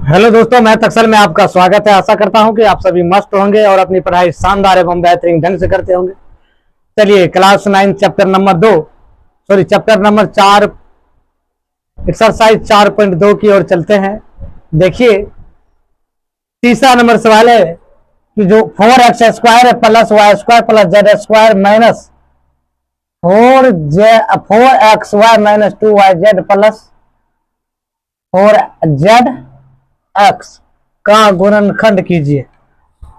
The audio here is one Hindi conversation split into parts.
हेलो दोस्तों, मैं तक्सर में आपका स्वागत है। आशा करता हूं कि आप सभी मस्त होंगे और अपनी पढ़ाई शानदार एवं बेहतरीन ढंग से करते होंगे। चलिए class 9 chapter number 2 chapter number 4 exercise 4.2 की ओर चलते हैं। देखिए तीसरा नंबर सवाल है कि जो 4x² है plus y² plus z² minus 4xy minus 2yz plus 4z का गुणनखंड कीजिए।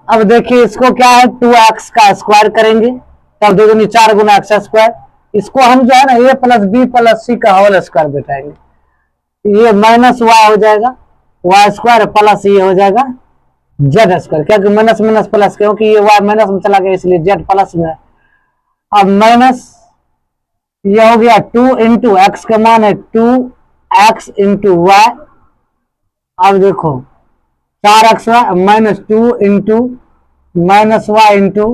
अब देखिए इसको क्या है, 2x का स्क्वायर करेंगे तब 2 दूनी 4 गुना x²। इसको हम जो है ना a plus b plus c का होल स्क्वायर बैठाएंगे। ये माइनस y हो जाएगा y² प्लस ये हो जाएगा z², क्योंकि माइनस माइनस प्लस, क्योंकि ये y माइनस में चला गया इसलिए z प्लस में। अब माइनस ये हो गया 2 इंटू एक्स का मान है 2x इंटू वाई। अब देखो 4x minus 2 into minus y into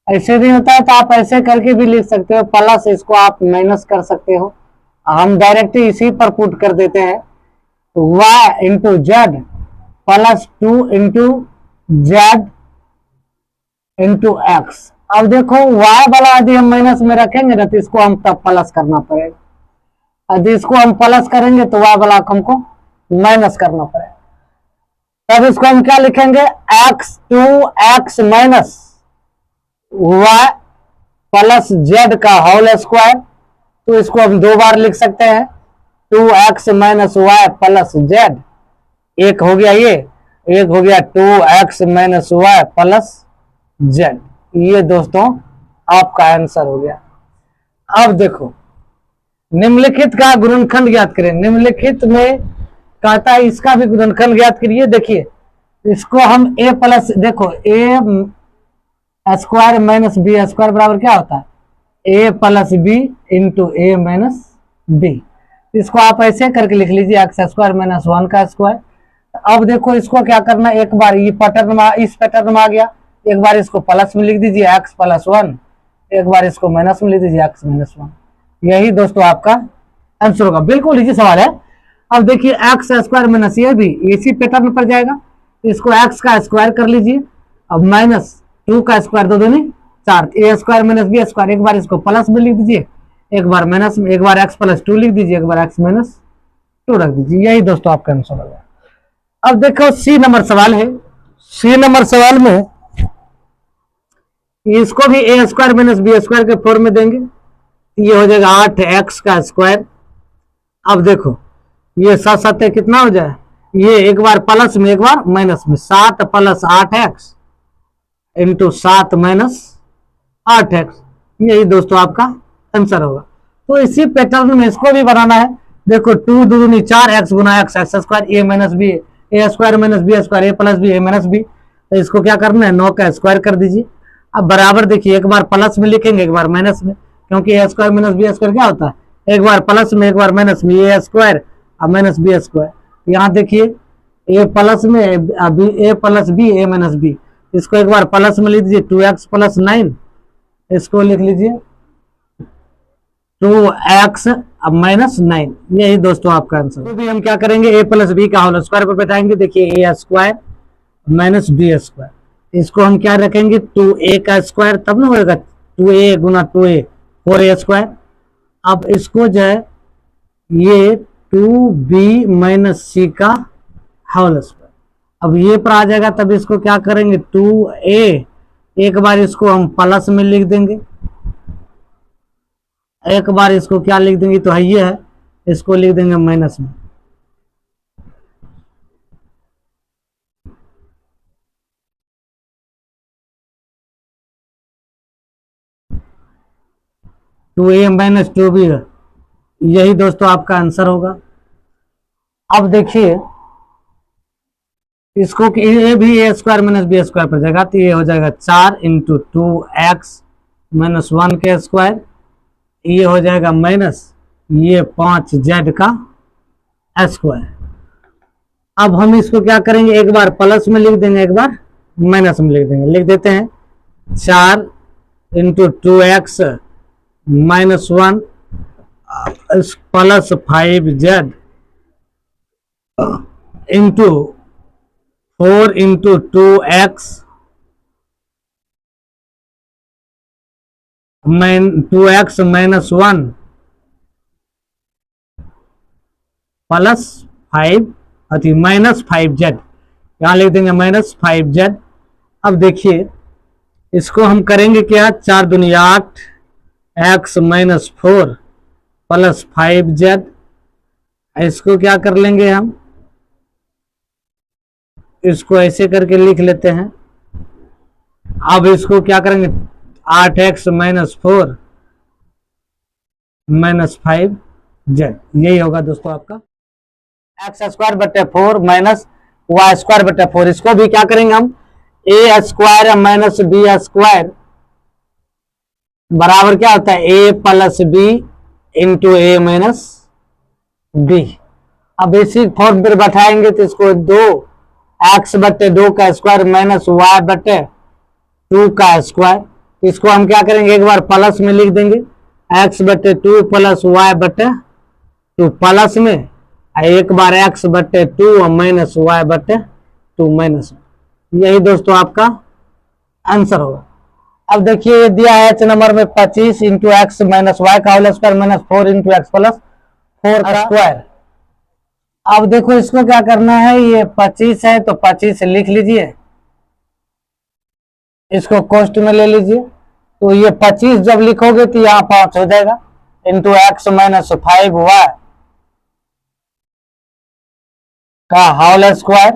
ऐसे नहीं होता है तो आप ऐसे करके भी लिख सकते हो, प्लस इसको आप माइनस कर सकते हो। हम डायरेक्ट इसी पर पुट कर देते हैं, y into Z plus 2 into Z into x. अब देखो y वाला यदि हम माइनस में रखेंगे ना तो इसको हम तब प्लस करना पड़ेगा। यदि इसको हम प्लस करेंगे तो y वाला हमको माइनस करना पड़ेगा। तब इसको हम क्या लिखेंगे, x minus y plus Z का होल स्क्वायर। तो इसको हम दो बार लिख सकते हैं, 2x minus y plus z. एक हो गया ये, एक हो गया 2x minus y plus Z. ये दोस्तों आपका आंसर हो गया। अब देखो निम्नलिखित का गुणनखंड ज्ञात करें। निम्नलिखित में कहता है इसका भी गुणनखंड ज्ञात करिए। देखिए इसको हम a प्लस, देखो a² माइनस b² बराबर क्या होता है, a plus b into a minus b. इसको आप ऐसे करके लिख लीजिए x² माइनस 1 का स्क्वायर। अब देखो इसको क्या करना, एक बार ये पैटर्न में, इस पैटर्न में आ गया, एक बार इसको प्लस में लिख दीजिए x प्लस 1, एक बार इसको माइनस में लिख दीजिए x माइनस 1। यही दोस्तों आपका आंसर होगा। बिल्कुल इजी सवाल है। अब देखिए x² माइनस ये भी इसी पैटर्न पर जाएगा, इसको x का स्क्वायर कर लीजिए। अब माइनस 2 का स्क्वायर 2 दूनी 4, a² माइनस b²। एक बार इसको प्लस में लिख दीजिए, एक बार माइनस में, एक बार x प्लस 2 लिख दीजिए, एक बार x माइनस 2 रख दीजिए। यही दोस्तों आपका आंसर होगा। अब देखो सी नंबर सवाल है। सी नंबर सवाल में इसको भी a² माइनस b² के फॉर्म में देंगे। ये हो जाएगा 8x का स्क्वायर। अब देखो ये 7 7 कितना हो जाए, ये एक बार प्लस में एक बार माइनस में, 7 plus 8x into 7 minus 8x। यही दोस्तों आपका आंसर होगा। तो इसी पैटर्न में इसको भी बनाना है। देखो 2 दूनी 4x गुना x² a minus b, a² minus b² a plus b, a minus b. तो इसको क्या करना है, 9 का स्क्वायर कर दीजिए। अब बराबर देखिए, एक बार प्लस में लिखेंगे, एक बार माइनस में, क्योंकि a² माइनस b² क्या होता है, एक बार प्लस में एक बार माइनस में, a² और माइनस b²। यहाँ देखिए a प्लस में a plus b a minus b, इसको एक बार प्लस में लिख दीजिए 2x प्लस 9, इसको लिख लीजिए 2x माइनस 9। यही दोस्तों आपका आंसर। तो भी हम क्या करेंगे, a प्लस बी का होल स्क्वायर पर बैठाएंगे। देखिए a² माइनस b², इसको हम क्या रखेंगे 2a का स्क्वायर, तब ना होगा 2a गुना 2a 4a²। अब इसको जो है ये 2b माइनस सी का होल स्क्वायर। अब ये पर आ जाएगा, तब इसको क्या करेंगे 2a, एक बार इसको हम प्लस में लिख देंगे, एक बार इसको क्या लिख देंगे, तो ये है, इसको लिख देंगे माइनस में। टू ए माइनस 2b, यही दोस्तों आपका आंसर होगा। अब देखिए इसको ये भी a² माइनस b² पर जाएगा, तो ये हो जाएगा 4 इंटू 2x माइनस 1 के स्क्वायर। ये हो जाएगा माइनस ये 5z का स्क्वायर। अब हम इसको क्या करेंगे, एक बार प्लस में लिख देंगे, एक बार माइनस में लिख देंगे। लिख देते हैं 4 into 2x minus 1 plus 5z into 4 into 2x 2x minus 1 plus 5 अति माइनस 5z, यहां लिख देंगे माइनस 5z। अब देखिए इसको हम करेंगे क्या, 4 दूनी 8 x माइनस 4 प्लस 5z, इसको क्या कर लेंगे हम, इसको ऐसे करके लिख लेते हैं। अब इसको क्या करेंगे, 8x माइनस 4 माइनस 5z, यही होगा दोस्तों आपका एक्स स्क्वायर बटे 4 माइनस वाई स्क्वायर बटे 4। इसको भी क्या करेंगे हम, ए स्क्वायर माइनस बी स्क्वायर बराबर क्या होता है, a plus b into a minus B. अब इसी फॉर्म पर बैठाएंगे तो इसको 2x बटे 2 का स्क्वायर माइनस वाई बटे 2 का स्क्वायर, इसको हम क्या करेंगे, एक बार प्लस में लिख देंगे, x बटे 2 प्लस वाई बटे 2 प्लस में, एक बार x बटे 2 और माइनस वाई बटे 2 माइनस, यही दोस्तों आपका आंसर होगा। अब देखिए ये दिया है नंबर में 25 इंटू एक्स माइनस वाई का whole square minus 4 into x plus 4 का स्क्वायर। अब देखो इसको क्या करना है, ये 25 है तो 25 लिख लीजिए, इसको कोष्ट में ले लीजिए, तो ये 25 जब लिखोगे तो यहाँ 5 हो जाएगा, इंटू एक्स माइनस 5 वाई का होल स्क्वायर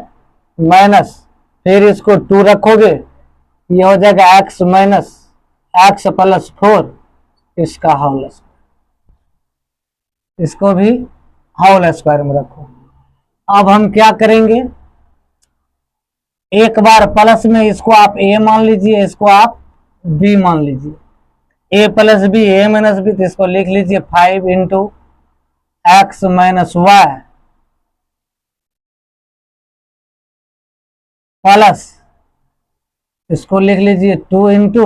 माइनस, फिर इसको 2 रखोगे, ये हो जाएगा x माइनस एक्स प्लस 4 इसका होल स्क्वायर, इसको भी होल स्क्वायर में रखो। अब हम क्या करेंगे, एक बार प्लस में इसको आप a मान लीजिए, इसको आप b मान लीजिए, a plus b a minus b, तो इसको लिख लीजिए 5 into x minus y plus, इसको लिख लीजिए 2 इंटू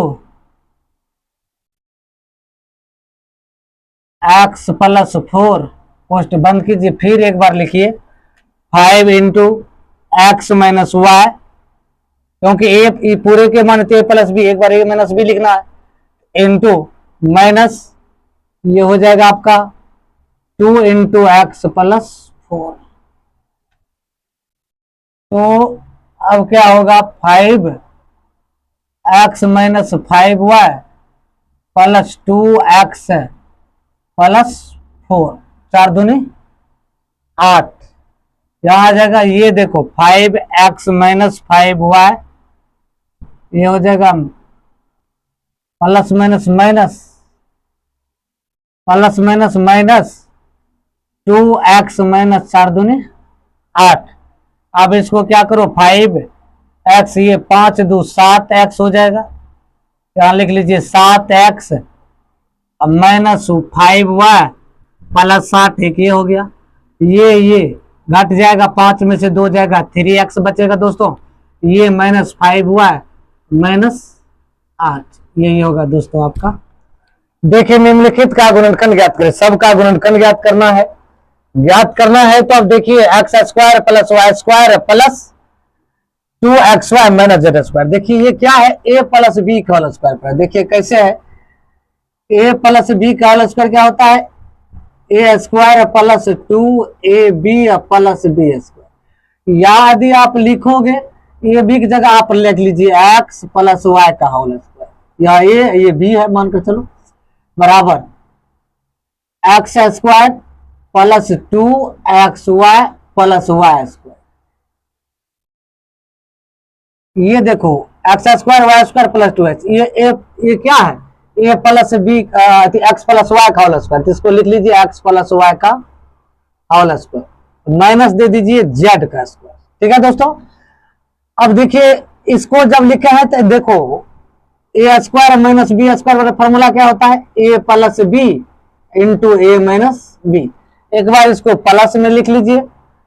एक्स प्लस 4, पोस्ट बंद कीजिए, फिर एक बार लिखिए 5 इंटू एक्स माइनस वाई, क्योंकि ए पूरे के मानते ए प्लस बी, एक बार ए माइनस बी लिखना है, इंटू माइनस ये हो जाएगा आपका 2 इंटू एक्स प्लस 4। तो अब क्या होगा, 5 x minus 5 y plus 2 x plus 4, 4 दूनी 8, यहां आ जाएगा, ये देखो 5 एक्स माइनस 5 वाई, ये हो जाएगा plus minus minus plus minus minus 2 x minus 4 दूनी 8। अब इसको क्या करो, 5 एक्स, ये 5 2 7 एक्स हो जाएगा, यहां लिख लीजिए 7 एक्स माइनस 5 वाई प्लस 7, एक ये हो गया, ये घट जाएगा, 5 में से 2 जाएगा, 3 एक्स बचेगा दोस्तों, ये माइनस 5 वाई माइनस 8, यही होगा दोस्तों आपका। देखिए निम्नलिखित का गुणनखंड ज्ञात करें, सबका गुणनखंड ज्ञात करना है, तो अब देखिए x square plus y square plus 2xy minus z square. देखिए ये क्या है, ए प्लस बी का होल स्क्वायर पर, देखिए कैसे है, ए प्लस बी का होल स्क्वायर क्या होता है, a square plus 2ab plus b square, या यदि आप लिखोगे ए बी की जगह आप लिख लीजिए एक्स प्लस वाई का होल स्क्वायर, या ये बी है मानकर चलो, बराबर x square plus 2xy plus y square. ये देखो x square y square plus 2x, ये क्या है, a plus b x plus y का होल स्क्वायर, इसको लिख लीजिए एक्स प्लस वाई का होल स्क्वायर, माइनस दे दीजिए जेड का स्क्वायर। ठीक है दोस्तों, अब देखिए इसको जब लिखा है तो देखो a square minus b square formula क्या होता है, a plus b into a minus b. एक बार इसको प्लस में लिख लीजिए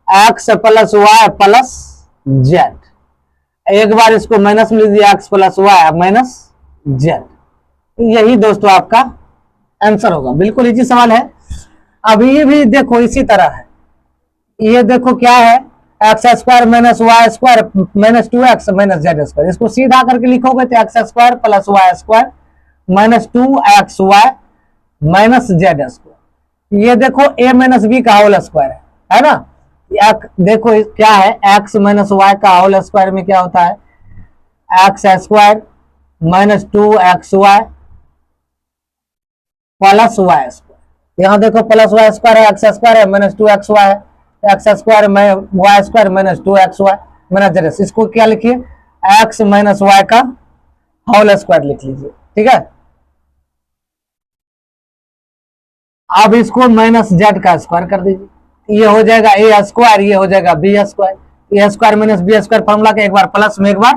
x plus y plus z, एक बार इसको माइनस में लीजिए x plus y minus z. यही दोस्तों आपका आंसर होगा, बिल्कुल इजी सवाल है। अब ये भी देखो इसी तरह है, ये देखो क्या है, x square minus y square minus 2x minus z square, इसको सीधा करके लिखोगे तो x square plus y square minus 2xy minus z square. ये देखो a माइनस बी का होल स्क्वायर है ना। देखो क्या है, x माइनस वाई का होल स्क्वायर में क्या होता है, x square minus 2xy plus y square. यहाँ देखो प्लस वाई स्क्वायर है, एक्स स्क्वायर है माइनस 2xy है, x square y square minus 2xy minus z. इसको क्या लिखिए, एक्स माइनस वाई का होल स्क्वायर लिख लीजिए, ठीक है। अब इसको माइनस जेड का स्क्वायर कर दीजिए, ये हो जाएगा ए स्क्वायर, ये हो जाएगा b square. A square minus b square formula के एक बार प्लस में एक बार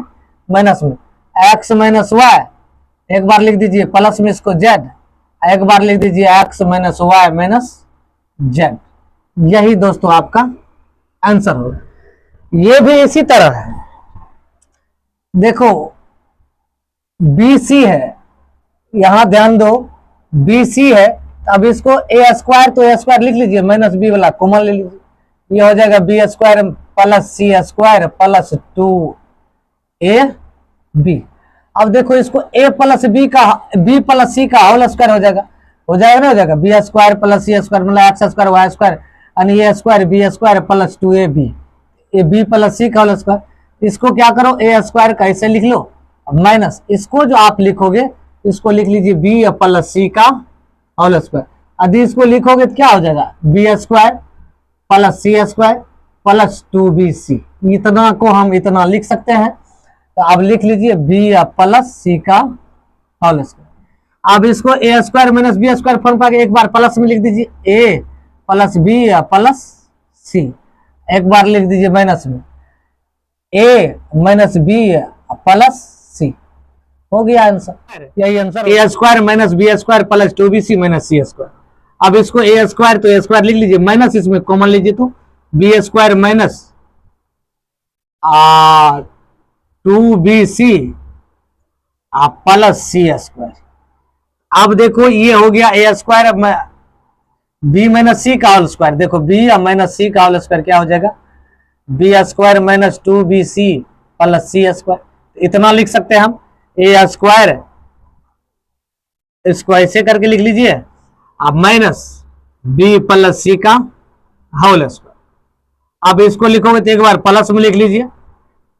माइनस में, एक्स माइनस वाई एक बार लिख दीजिए प्लस में इसको जेड, एक बार लिख दीजिए x minus y minus z. यही दोस्तों आपका आंसर होगा। ये भी इसी तरह है, देखो BC है, यहां ध्यान दो BC है, अब इसको ए स्क्वायर तो ए स्क्वायर लिख लीजिए, माइनस बी वाला कॉमन ले लीजिए, ये हो जाएगा b square plus c square plus 2ab। अब देखो इसको a प्लस बी का b प्लस सी का होल स्क्वायर हो जाएगा ना, हो जाएगा b square plus c square मतलब एक्स स्क्वायर वाई स्क्वायर यानी a square b square plus 2ab, ये b प्लस सी का होल स्क्वायर। इसको क्या करो, ए स्क्वायर कैसे लिख लो माइनस, इसको जो आप लिखोगे इसको लिख लीजिए बी प्लस सी का होल स्क्वायर। यदि इसको लिखोगे तो क्या हो जाएगा, b square plus c square plus 2bc। इतना को हम इतना लिख सकते हैं, तो अब लिख लीजिए बी प्लस सी का होल स्क्वायर। अब इसको a square minus b square form पर एक बार प्लस में लिख दीजिए, a plus b plus c, एक बार लिख दीजिए माइनस में, a minus b plus c. हो गया आंसर, यही answer, a square minus b square plus 2bc minus c square. अब इसको ए स्क्वायर तो ए स्क्वायर लिख लीजिए, माइनस इसमें कॉमन लीजिए तो b square minus 2bc plus c square. अब देखो ये हो गया a square b minus c का होल स्क्वायर, देखो बी माइनस सी का होल स्क्वायर क्या हो जाएगा, b square minus 2bc plus c square. इतना लिख सकते हैं हम, ए स्क्वायर इसको ऐसे करके लिख लीजिए, अब माइनस बी प्लस सी का होल स्क्वायर। अब इसको लिखोगे तो एक बार प्लस में लिख लीजिए,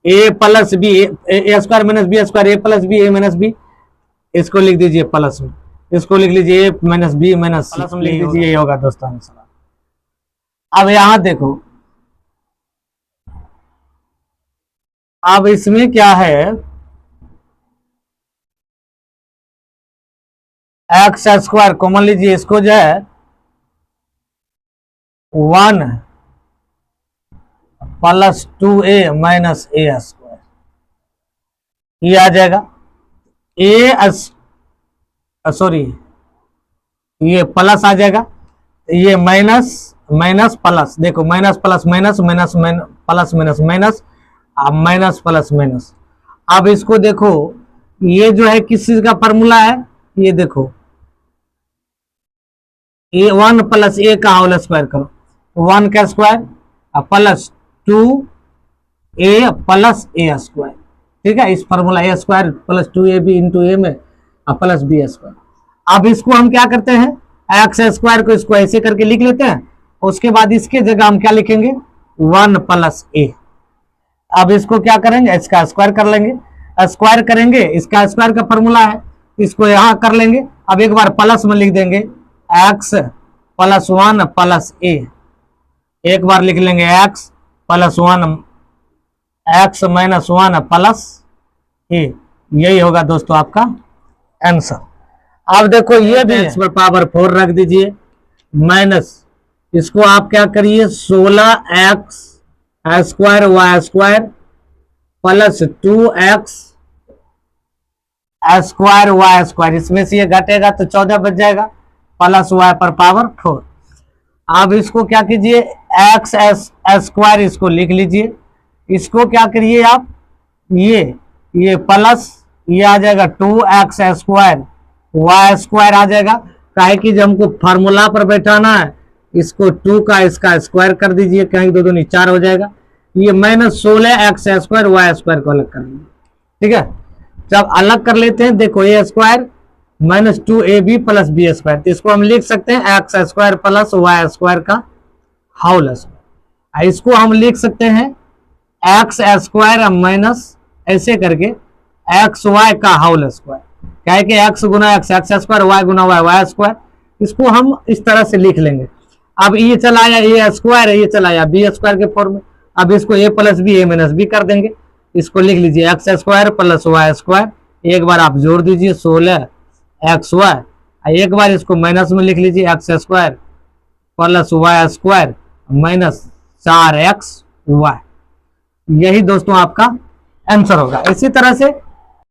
ए plus b, A square minus b square, A plus b a minus b, इसको लिख दीजिए प्लस में, इसको लिख लीजिए ए माइनस बी माइनस प्लस में लिख दीजिए, ये होगा दोस्तों आंसर। अब यहां देखो, अब इसमें क्या है, एक्स स्क्वायर कॉमन लीजिए, इसको जो है 1 प्लस 2a माइनस ए स्क्वायर, ये आ जाएगा। सॉरी ये प्लस आ जाएगा, ये माइनस माइनस प्लस, देखो minus plus minus minus plus minus minus, अब माइनस प्लस माइनस। अब इसको देखो, ये जो है किस चीज का फॉर्मूला है, ये देखो ए 1 प्लस ए का होल स्क्वायर करो, 1 का स्क्वायर प्लस 2a प्लस ए स्क्वायर, ठीक है। इस फॉर्मूला ए स्क्वायर प्लस 2ab इंटू ए में प्लस बी स्क्वायर। अब इसको हम क्या करते हैं, एक्स स्क्वायर को इसको ऐसे करके लिख लेते हैं, उसके बाद इसके जगह हम क्या लिखेंगे, 1 प्लस ए। अब इसको क्या करेंगे, इसका स्क्वायर कर लेंगे, स्क्वायर करेंगे, इसका स्क्वायर का फॉर्मूला है, इसको यहां कर लेंगे। अब एक बार प्लस में लिख देंगे एक्स प्लस 1 प्लस ए, एक बार लिख लेंगे x plus 1 x minus 1 plus a, यही होगा दोस्तों आपका आंसर। अब देखो ये भी एक्स पर पावर 4 रख दीजिए, माइनस इसको आप क्या करिए 16x square y square plus 2x square y square, इसमें से ये घटेगा तो 14 बच जाएगा, प्लस वाई पर पावर 4। अब इसको क्या कीजिए, एक्स स्क्वायर इसको लिख लीजिए, इसको क्या करिए आप, ये प्लस ये आ जाएगा 2x स्क्वायर वाई स्क्वायर आ जाएगा, काहे कि जब हमको फार्मूला पर बैठाना है इसको 2 का इसका स्क्वायर कर दीजिए, कहीं 2 दूनी 4 हो जाएगा। ये -16x² y² को अलग कर लीजिए। ठीक है, जब अलग कर लेते हैं देखो a² -2ab + b², तो इसको हम लिख सकते हैं x² + y² का होल स्क्वायर। इसको हम लिख सकते हैं x² माइनस ऐसे करके xy का होल स्क्वायर, क्या है कि x गुना x x², y गुना y y²। इसको हम इस तरह से लिख लेंगे। अब ये चला आया a² है, ये चला आया b² के फॉर्म में। अब इसको a + b a - b कर देंगे। इसको लिख लीजिए x² + y², एक बार आप जोड़ दीजिए 16xy, एक बार इसको माइनस में लिख लीजिए x² + y² -4xy। यही दोस्तों आपका आंसर होगा। इसी तरह से